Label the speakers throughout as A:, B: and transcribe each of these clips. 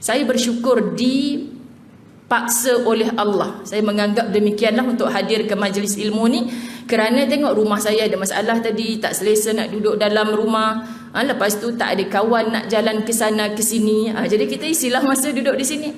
A: Saya bersyukur dipaksa oleh Allah. Saya menganggap demikianlah untuk hadir ke majlis ilmu ni, kerana tengok rumah saya ada masalah tadi, tak selesa nak duduk dalam rumah. Lepas tu tak ada kawan nak jalan ke sana ke sini. Jadi kita isilah masa duduk di sini.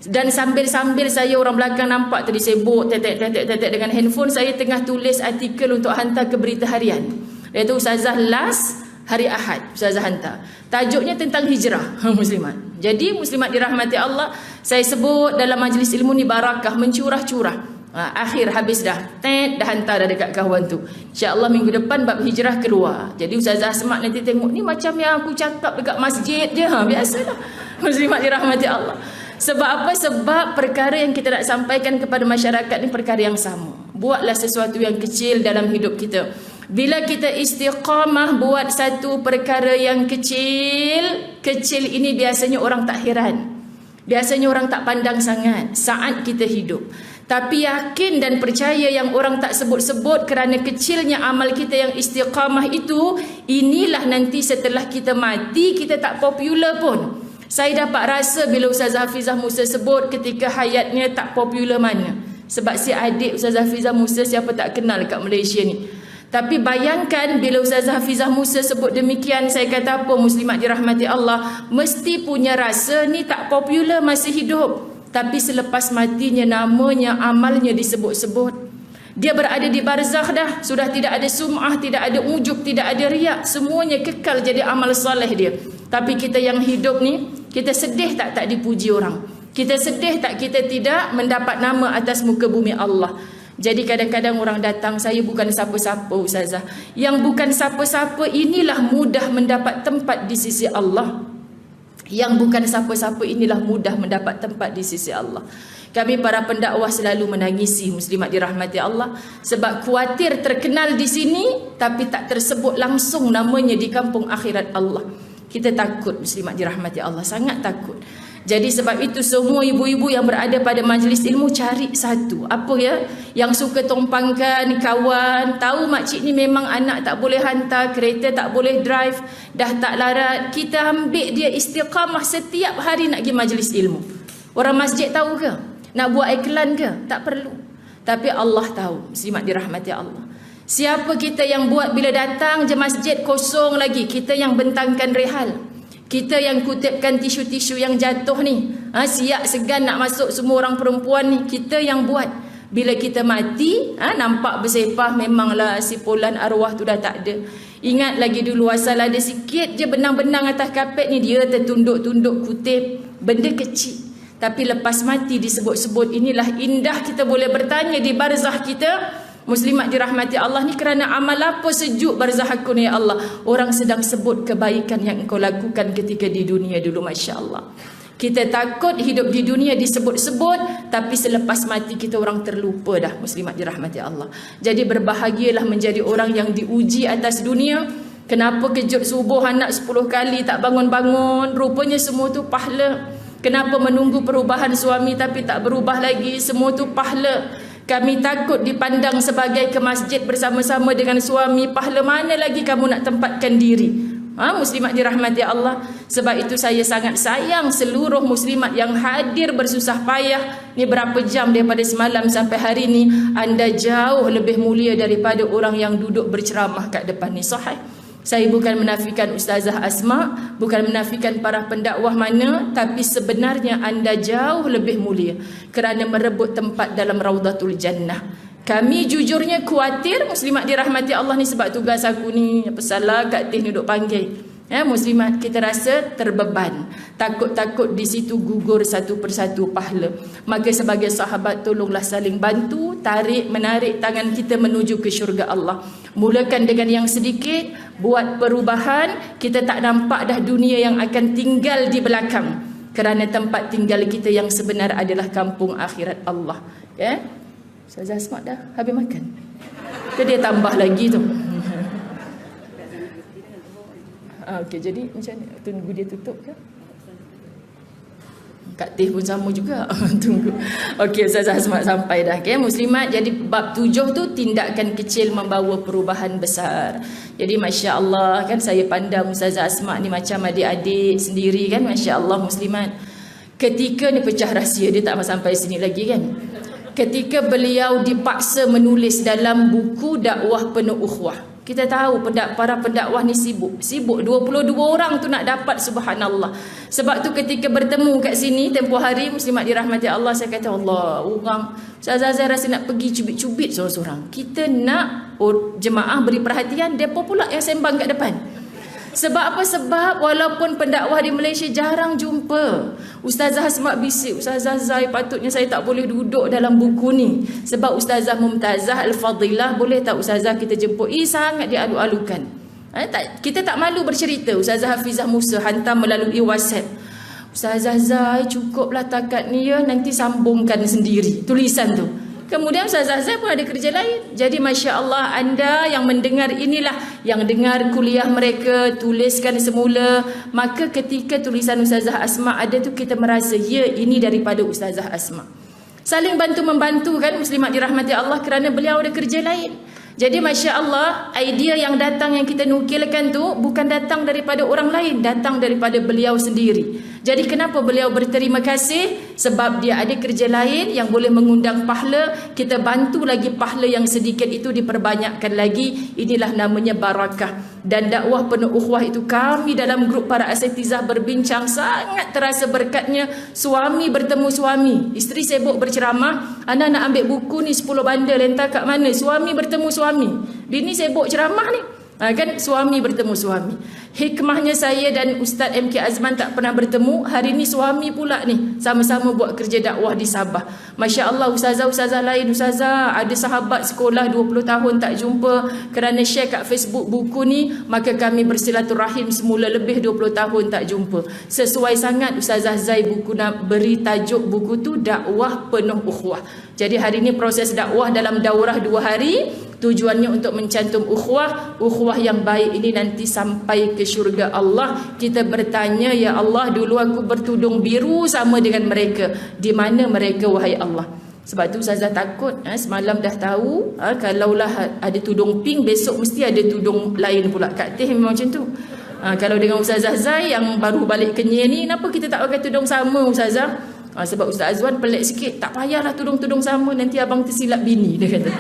A: Dan sambil-sambil saya, orang belakang nampak tadi sibuk tetek dengan handphone, saya tengah tulis artikel untuk hantar ke berita harian. Iaitu Ustazah last hari Ahad, Ustazah hantar. Tajuknya tentang hijrah muslimat. Jadi muslimat dirahmati Allah, saya sebut dalam majlis ilmu ni barakah, mencurah-curah. Akhir habis dah hantar dah dekat kawan tu. InsyaAllah minggu depan bab hijrah keluar. Jadi Ustazah Asma nanti tengok ni macam yang aku cakap dekat masjid je. Biasalah muslimat dirahmati Allah. Sebab apa? Sebab perkara yang kita nak sampaikan kepada masyarakat ni perkara yang sama. Buatlah sesuatu yang kecil dalam hidup kita. Bila kita istiqamah buat satu perkara yang kecil ini biasanya orang tak heran. Biasanya orang tak pandang sangat saat kita hidup. Tapi yakin dan percaya yang orang tak sebut-sebut kerana kecilnya amal kita yang istiqamah itu, inilah nanti setelah kita mati kita tak popular pun. Saya dapat rasa bila Ustazah Hafizah Musa sebut ketika hayatnya tak popular mana. Sebab si adik Ustazah Hafizah Musa siapa tak kenal kat Malaysia ni. Tapi bayangkan bila Ustazah Hafizah Musa sebut demikian, saya kata apa, muslimat dirahmati Allah, mesti punya rasa ni tak popular masih hidup. Tapi selepas matinya namanya, amalnya disebut-sebut. Dia berada di barzakh dah, sudah tidak ada sum'ah, tidak ada ujub, tidak ada riak, semuanya kekal jadi amal soleh dia. Tapi kita yang hidup ni, kita sedih tak dipuji orang? Kita sedih tak kita tidak mendapat nama atas muka bumi Allah? Jadi kadang-kadang orang datang, saya bukan siapa-siapa Ustazah. Yang bukan siapa-siapa inilah mudah mendapat tempat di sisi Allah. Yang bukan siapa-siapa inilah mudah mendapat tempat di sisi Allah. Kami para pendakwah selalu menangisi muslimat dirahmati Allah sebab khawatir terkenal di sini tapi tak tersebut langsung namanya di kampung akhirat Allah. Kita takut muslimat dirahmati Allah, sangat takut. Jadi sebab itu semua ibu-ibu yang berada pada majlis ilmu cari satu. Apa ya? Yang suka tumpangkan kawan, tahu makcik ni memang anak tak boleh hantar, kereta tak boleh drive, dah tak larat. Kita ambil dia istiqamah setiap hari nak pergi majlis ilmu. Orang masjid tahu ke? Nak buat iklan ke? Tak perlu. Tapi Allah tahu, muslimat dirahmati Allah. Siapa kita yang buat bila datang je masjid kosong lagi, kita yang bentangkan rehal. Kita yang kutipkan tisu-tisu yang jatuh ni. Siap segan nak masuk semua orang perempuan ni, kita yang buat. Bila kita mati, nampak bersepah, memanglah sipulan arwah tu dah tak ada. Ingat lagi dulu asal ada sikit je benang-benang atas kapet ni, dia tertunduk-tunduk kutip, benda kecil. Tapi lepas mati disebut-sebut, inilah indah kita boleh bertanya di barzah kita. Muslimat dirahmati Allah ni, kerana amal apa sejuk barzah aku ni ya Allah? Orang sedang sebut kebaikan yang engkau lakukan ketika di dunia dulu, Masya Allah. Kita takut hidup di dunia disebut-sebut, tapi selepas mati kita orang terlupa dah, muslimat dirahmati Allah. Jadi berbahagialah menjadi orang yang diuji atas dunia. Kenapa kejut subuh anak 10 kali tak bangun-bangun? Rupanya semua tu pahala. Kenapa menunggu perubahan suami tapi tak berubah lagi? Semua tu pahala. Kami takut dipandang sebagai ke masjid bersama-sama dengan suami. Pahala mana lagi kamu nak tempatkan diri? Muslimat dirahmati Allah. Sebab itu saya sangat sayang seluruh muslimat yang hadir bersusah payah. Ni berapa jam daripada semalam sampai hari ni. Anda jauh lebih mulia daripada orang yang duduk berceramah kat depan ni. Sahih. Saya bukan menafikan Ustazah Asma, bukan menafikan para pendakwah mana, tapi sebenarnya anda jauh lebih mulia kerana merebut tempat dalam Raudatul Jannah. Kami jujurnya khawatir muslimat dirahmati Allah ni, sebab tugas aku ni apa salah Kak Tih duduk panggil. Muslimat kita rasa terbeban, takut-takut di situ gugur satu persatu pahala. Maka sebagai sahabat tolonglah saling bantu, tarik menarik tangan kita menuju ke syurga Allah. Mulakan dengan yang sedikit, buat perubahan. Kita tak nampak dah dunia yang akan tinggal di belakang, kerana tempat tinggal kita yang sebenar adalah kampung akhirat Allah. Ustazah Asma dah habis makan ke dia tambah lagi tu? Okey, jadi macam ni, tunggu dia tutup ke? Kak Teh pun sama juga. Tunggu. Okey, Ustazah Asma sampai dah. Okay, muslimat, jadi bab 7 tu tindakan kecil membawa perubahan besar. Jadi Masya Allah kan, saya pandang Ustazah Asma ni macam adik-adik sendiri kan, Masya Allah muslimat. ketika ni pecah rahsia, dia tak sampai sini lagi kan. Ketika beliau dipaksa menulis dalam buku dakwah penuh ukhuwah. Kita tahu para pendakwah ni sibuk 22 orang tu nak dapat, subhanallah. Sebab tu ketika bertemu kat sini tempoh hari, muslimat dirahmati Allah, saya kata Allah, orang Ustaz Azhar rasa nak pergi cubit-cubit seorang-seorang. Kita nak jemaah beri perhatian, depa pula yang sembang kat depan. Sebab apa? Sebab walaupun pendakwah di Malaysia jarang jumpa, Ustazah Asma bisik, Ustazah Zai, patutnya saya tak boleh duduk dalam buku ni. Sebab Ustazah Mumtazah Al-Fadilah, boleh tak Ustazah kita jemput? Sangat dialu-alukan. Kita tak malu bercerita. Ustazah Hafizah Musa hantar melalui WhatsApp, Ustazah Zai, cukuplah takat ni ya, nanti sambungkan sendiri tulisan tu. Kemudian Ustazah Zai pun ada kerja lain. Jadi Masya Allah, anda yang mendengar inilah, yang dengar kuliah mereka, tuliskan semula. Maka ketika tulisan Ustazah Asma ada tu, kita merasa, ya ini daripada Ustazah Asma. Saling bantu-membantu kan, muslimat dirahmati Allah, kerana beliau ada kerja lain. Jadi Masya Allah, idea yang datang, yang kita nukilkan tu bukan datang daripada orang lain, datang daripada beliau sendiri. Jadi kenapa beliau berterima kasih? Sebab dia ada kerja lain yang boleh mengundang pahala. Kita bantu lagi pahala yang sedikit itu diperbanyakkan lagi. Inilah namanya barakah. Dan dakwah penuh ukhuwah itu, kami dalam grup para asatizah berbincang, sangat terasa berkatnya. Suami bertemu suami, isteri sibuk berceramah, anak nak ambil buku ni 10 bandar, lentar kat mana? Suami bertemu suami, bini sibuk ceramah ni. Kan suami bertemu suami. Hikmahnya saya dan Ustaz MK Azman tak pernah bertemu. Hari ni suami pula ni sama-sama buat kerja dakwah di Sabah. Masya Allah, ustazah-ustazah lain, ustazah ada sahabat sekolah 20 tahun tak jumpa, kerana share kat Facebook buku ni, maka kami bersilaturahim semula lebih 20 tahun tak jumpa. Sesuai sangat Ustazah Zai buku nak beri tajuk buku tu dakwah penuh ukhuwah. Jadi hari ni proses dakwah dalam daurah 2 hari. Tujuannya untuk mencantum ukhuwah yang baik ini nanti sampai ke syurga Allah. Kita bertanya, ya Allah, dulu aku bertudung biru sama dengan mereka, di mana mereka wahai Allah? Sebab tu Ustazah takut, semalam dah tahu, kalaulah ada tudung pink, besok mesti ada tudung lain pula. Kak Teh memang macam tu. Kalau dengan Ustazah Zai yang baru balik Kenyir ni, kenapa kita tak pakai tudung sama Ustazah? Sebab Ustaz Azwan pelik sikit, tak payahlah tudung-tudung sama, nanti abang tersilap bini, dia kata.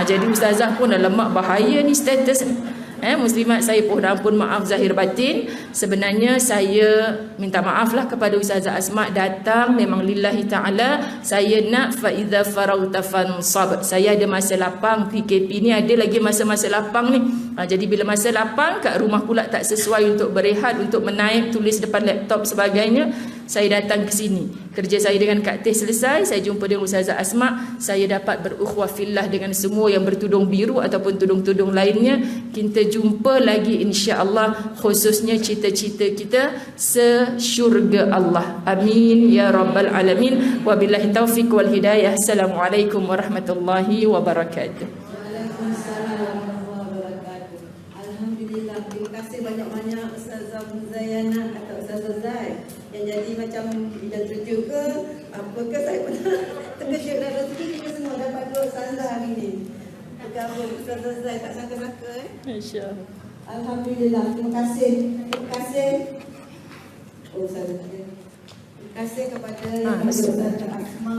A: Jadi Ustazah pun dah lemak, bahaya ni status ni. Muslimat, saya mohon ampun, maaf zahir batin. Sebenarnya saya minta maaflah kepada Ustazah Asma, datang memang lillahi ta'ala. Saya nak fa'idha farauta fansab. Saya ada masa lapang, PKP ni ada lagi masa-masa lapang ni. Jadi bila masa lapang kat rumah pula tak sesuai untuk berehat, untuk menaik, tulis depan laptop sebagainya, saya datang ke sini. Kerja saya dengan Kak Teh selesai, saya jumpa dengan Ustazah Asma, saya dapat berukhuwah fillah dengan semua yang bertudung biru ataupun tudung-tudung lainnya. Kita jumpa lagi insya-Allah, khususnya cita-cita kita sesyurga Allah. Amin ya rabbal alamin. Wabillahi taufiq wal hidayah. Assalamualaikum warahmatullahi wabarakatuh.
B: Waalaikumsalam warahmatullahi wabarakatuh. Alhamdulillah, terima kasih banyak-banyak Ustazah Muzayana atau Ustazah Zai yang jadi macam bidang tujuh ke apa ke, saya pernah terkejut dan rezeki kita semua dapat dua Ustazah hari ni. Bergabung Ustazah Zai, tak sangka-sangka
A: Masya-Allah.
B: Alhamdulillah, terima kasih. Terima kasih. Oh, Ustazah. Terima kasih kepada Ustazah Asma.